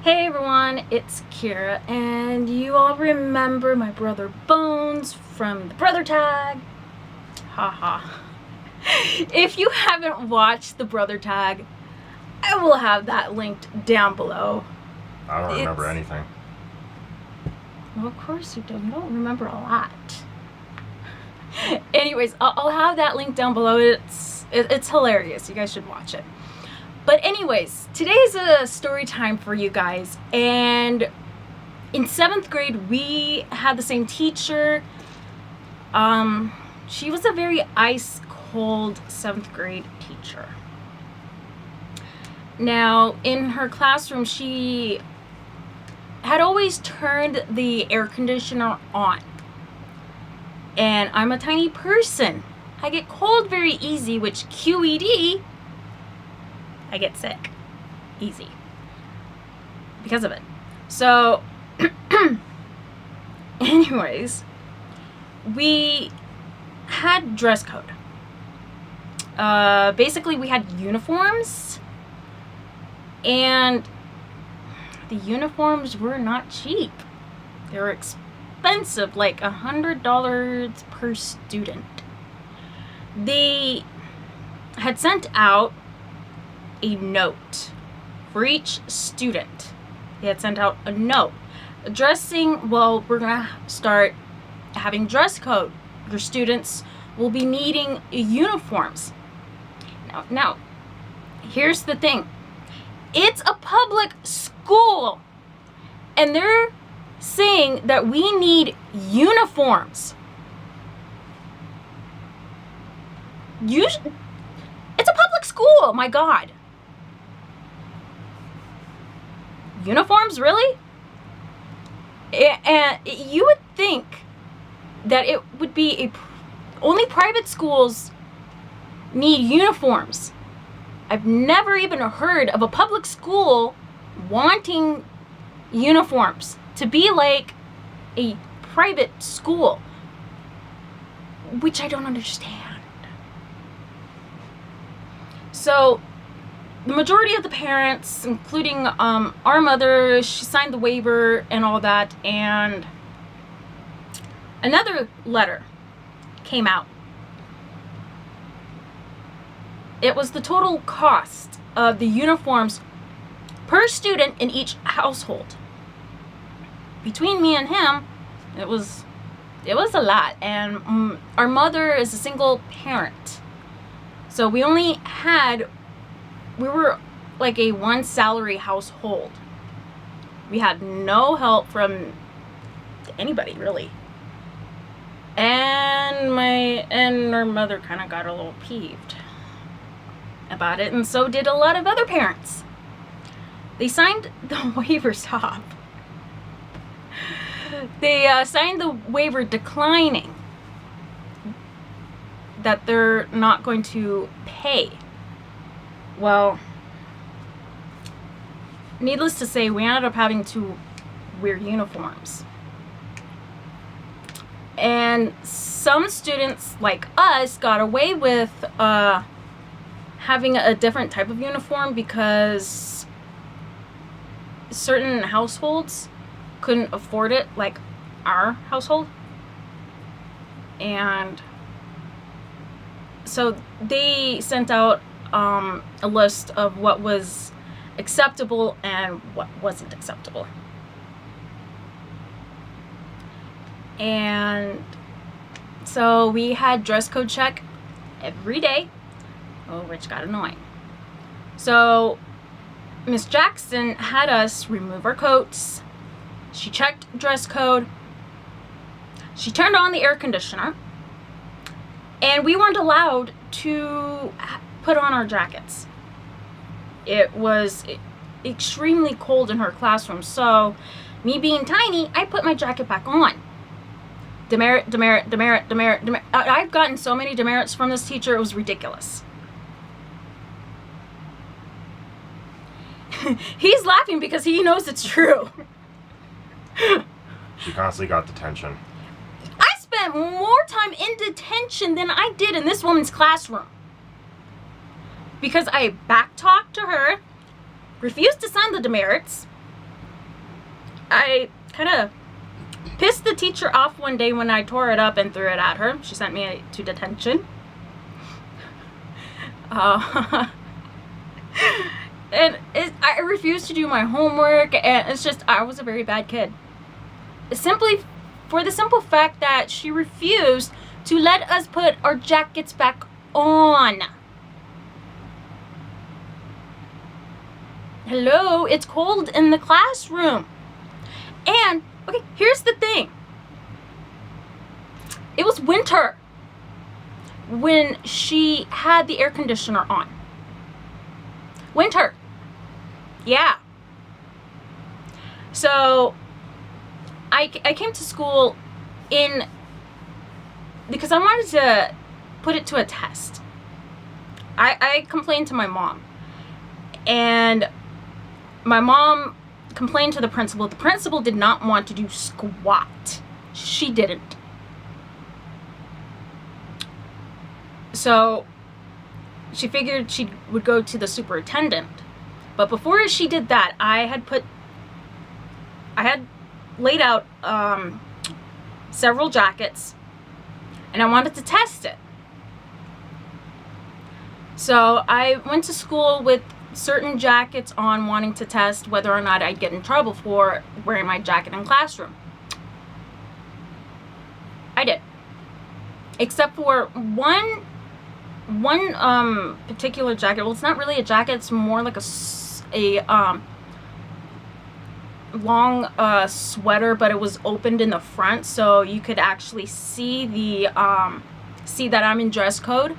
Hey everyone, it's Chira, and you all remember my brother Bones from the brother tag? Haha. If you haven't watched the brother tag, I will have that linked down below. I don't remember anything. Well, of course you don't. You don't remember a lot. Anyways, I'll have that link down below. It's hilarious. You guys should watch it. But anyways, today's a story time for you guys, and in 7th grade we had the same teacher. She was a very ice cold 7th grade teacher. Now in her classroom she had always turned the air conditioner on, and I'm a tiny person. I get cold very easy, which QED, I get sick easy because of it. So anyways, we had dress code. Basically we had uniforms, and the uniforms were not cheap. They were expensive, like $100 per student. They had sent out a note for each student. They had sent out a note addressing, well, we're gonna start having dress code. Your students will be needing uniforms. Now, here's the thing. It's a public school, and they're saying that we need uniforms. It's a public school, my God. Uniforms, really? And you would think that it would be only private schools need uniforms. I've never even heard of a public school wanting uniforms to be like a private school, which I don't understand. So the majority of the parents, including our mother, she signed the waiver and all that, and another letter came out. It was the total cost of the uniforms per student in each household. Between me and him, it was a lot, and our mother is a single parent. So we were like a one salary household. We had no help from anybody, really. And our mother kind of got a little peeved about it, and so did a lot of other parents. They signed the waivers off. They signed the waiver declining that they're not going to pay. Well, needless to say, we ended up having to wear uniforms. And some students like us got away with having a different type of uniform because certain households couldn't afford it, like our household. And so they sent out a list of what was acceptable and what wasn't acceptable. And so we had dress code check every day, which got annoying. So Miss Jackson had us remove our coats. She checked dress code. She turned on the air conditioner, and we weren't allowed to put on our jackets. It was extremely cold in her classroom, so me being tiny, I put my jacket back on. Demerit. I've gotten so many demerits from this teacher, it was ridiculous. He's laughing because he knows it's true. She constantly got detention. I spent more time in detention than I did in this woman's classroom. Because I backtalked to her, refused to sign the demerits, I kind of pissed the teacher off one day when I tore it up and threw it at her. She sent me to detention. And I refused to do my homework, and it's just, I was a very bad kid. Simply for the simple fact that she refused to let us put our jackets back on. Hello, it's cold in the classroom. And, okay, here's the thing. It was winter when she had the air conditioner on. Winter. Yeah. So I came to school because I wanted to put it to a test. I complained to my mom, and my mom complained to the principal. The principal did not want to do squat. She didn't. So she figured she would go to the superintendent. But before she did that, I had laid out several jackets, and I wanted to test it. So I went to school with certain jackets on, wanting to test whether or not I'd get in trouble for wearing my jacket in classroom. I did. Except for one particular jacket. Well, it's not really a jacket, it's more like a long sweater, but it was opened in the front, so you could actually see see that I'm in dress code,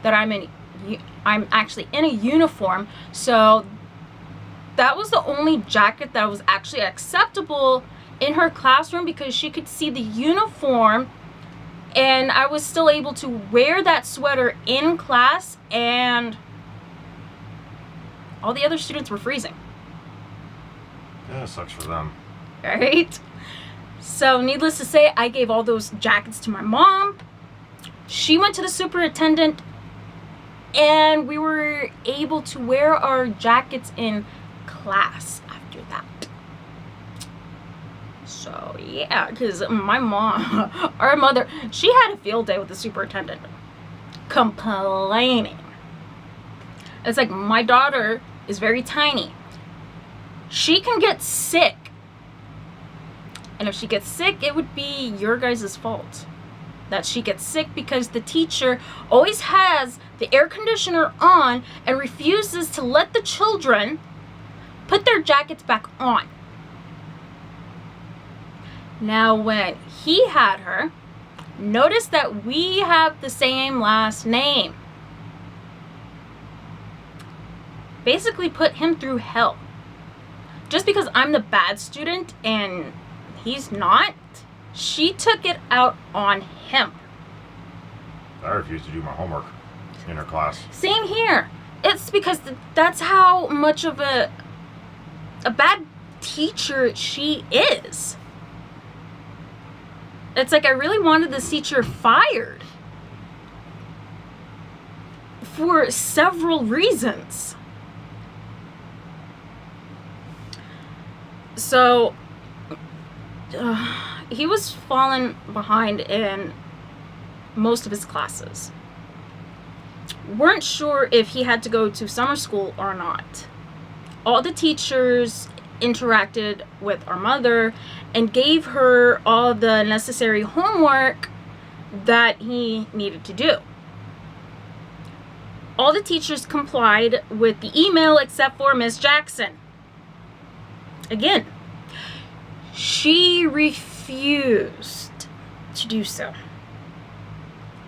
that I'm actually in a uniform. So that was the only jacket that was actually acceptable in her classroom, because she could see the uniform, and I was still able to wear that sweater in class, and all the other students were freezing. Yeah, sucks for them. Right? So needless to say, I gave all those jackets to my mom. She went to the superintendent, and we were able to wear our jackets in class after that. So yeah, because my mom, our mother, she had a field day with the superintendent, complaining. It's like, my daughter is very tiny. She can get sick. And if she gets sick, it would be your guys' fault that she gets sick, because the teacher always has the air conditioner on and refuses to let the children put their jackets back on. Now, when he had her, notice that we have the same last name. Basically put him through hell. Just because I'm the bad student and he's not, she took it out on him. I refused to do my homework in her class. Same here. It's because that's how much of a bad teacher she is. It's like, I really wanted this teacher fired for several reasons. So he was falling behind in most of his classes. Weren't sure if he had to go to summer school or not. All the teachers interacted with our mother and gave her all the necessary homework that he needed to do. All the teachers complied with the email except for Miss Jackson. Again, she refused to do so.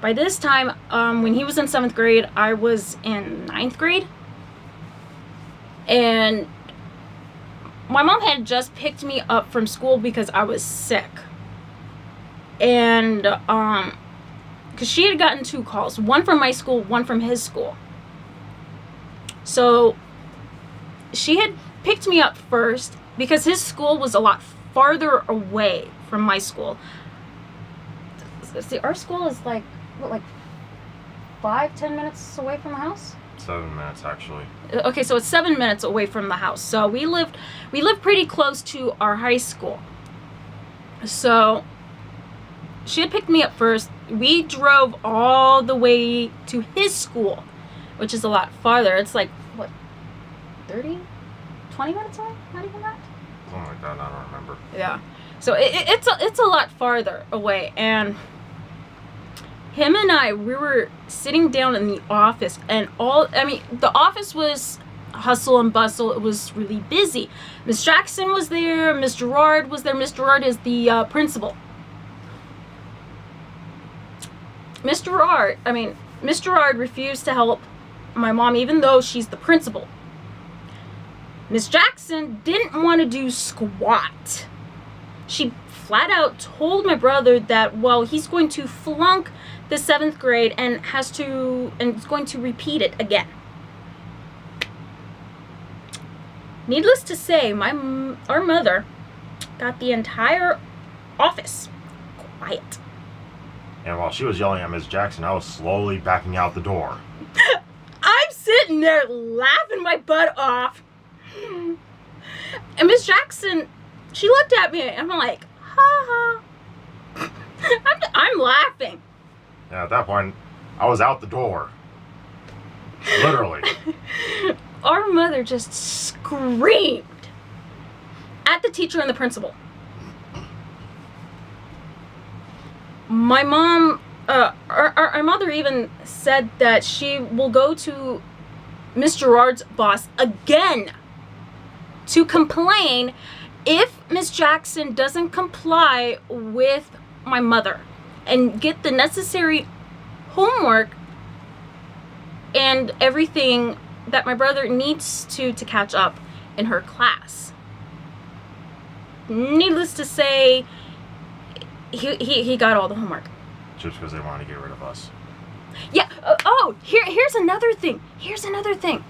By this time, when he was in 7th grade, I was in 9th grade. And my mom had just picked me up from school because I was sick. And, because she had gotten 2 calls. One from my school, one from his school. So, she had picked me up first because his school was a lot farther away from my school. See, our school is like 5-10 minutes away from the house? 7 minutes, actually. Okay, so it's 7 minutes away from the house. So we lived pretty close to our high school. So she had picked me up first. We drove all the way to his school, which is a lot farther. It's like, what, 20 minutes away? Not even that? Something like that, I don't remember. Yeah. So it's a lot farther away. And him and I, we were sitting down in the office, and the office was hustle and bustle. It was really busy. Miss Jackson was there. Miss Gerard was there. Miss Gerard is the principal. Miss Gerard refused to help my mom, even though she's the principal. Miss Jackson didn't want to do squat. She flat out told my brother that, well, he's going to flunk the 7th grade and is going to repeat it again. Needless to say, our mother got the entire office quiet. And while she was yelling at Miss Jackson, I was slowly backing out the door. I'm sitting there laughing my butt off. And Miss Jackson, she looked at me, and I'm like, ha ha. I'm laughing. Yeah, at that point, I was out the door. Literally. Our mother just screamed at the teacher and the principal. My mom, our mother even said that she will go to Miss Gerard's boss again to complain if Miss Jackson doesn't comply with my mother and get the necessary homework and everything that my brother needs to catch up in her class. Needless to say, he got all the homework. Just because they wanted to get rid of us. Yeah. Here's another thing.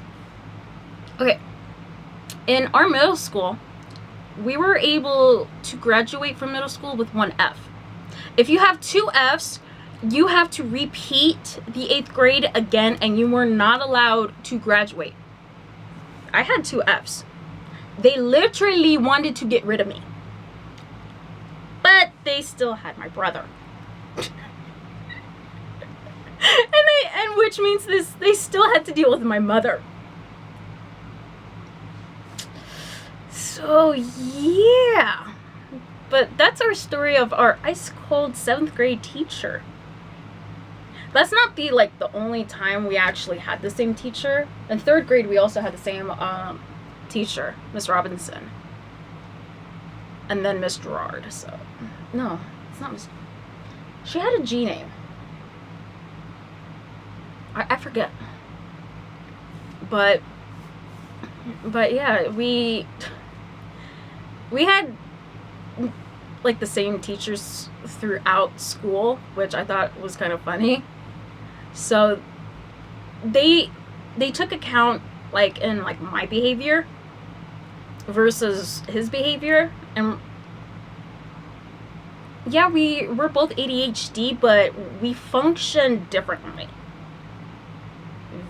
Okay. In our middle school, we were able to graduate from middle school with 1 F. If you have 2 Fs, you have to repeat the 8th grade again, and you were not allowed to graduate. I had 2 Fs. They literally wanted to get rid of me. But they still had my brother. and which means they still had to deal with my mother. So yeah. But that's our story of our ice cold 7th grade teacher. That's not the only time we actually had the same teacher. In 3rd grade, we also had the same teacher, Miss Robinson. And then Miss Gerard. So, no, it's not Miss. She had a G name. I forget. But yeah, we had the same teachers throughout school, which I thought was kind of funny. So they took account in my behavior versus his behavior, and yeah, we're both ADHD, but we function differently.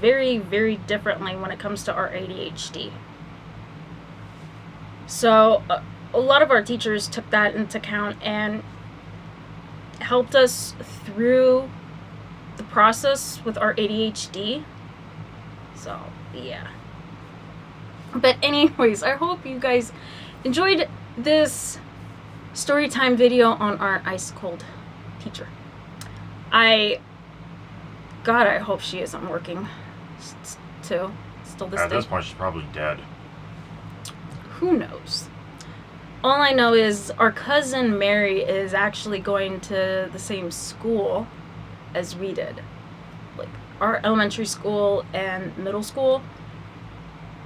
Very, very differently when it comes to our ADHD. So a lot of our teachers took that into account and helped us through the process with our ADHD. So, yeah. But anyways, I hope you guys enjoyed this story time video on our ice cold teacher. I hope she isn't working still this day. At this point, she's probably dead. Who knows? All I know is our cousin Mary is actually going to the same school as we did. Our elementary school and middle school.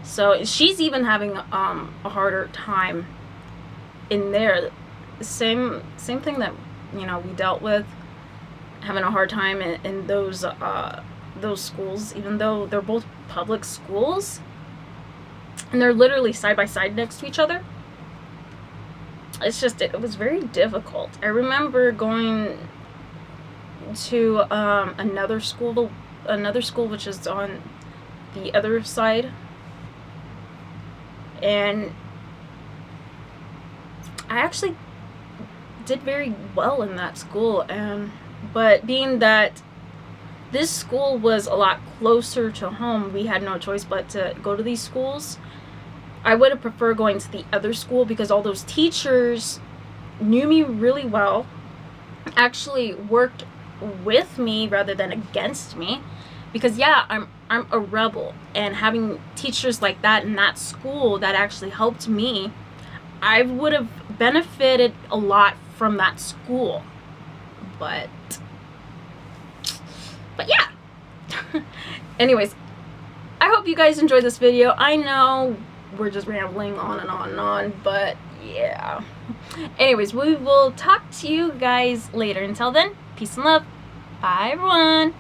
So she's even having a harder time in there. Same thing that we dealt with, having a hard time in those schools, even though they're both public schools and they're literally side by side next to each other. It was very difficult. I remember going to another school which is on the other side, and I actually did very well in that school. But being that this school was a lot closer to home, we had no choice but to go to these schools. I would have preferred going to the other school because all those teachers knew me really well, actually worked with me rather than against me, because yeah, I'm a rebel, and having teachers like that in that school that actually helped me, I would have benefited a lot from that school. But yeah. Anyways, I hope you guys enjoyed this video. I know we're just rambling on and on and on, but yeah. Anyways, we will talk to you guys later. Until then, peace and love. Bye, everyone.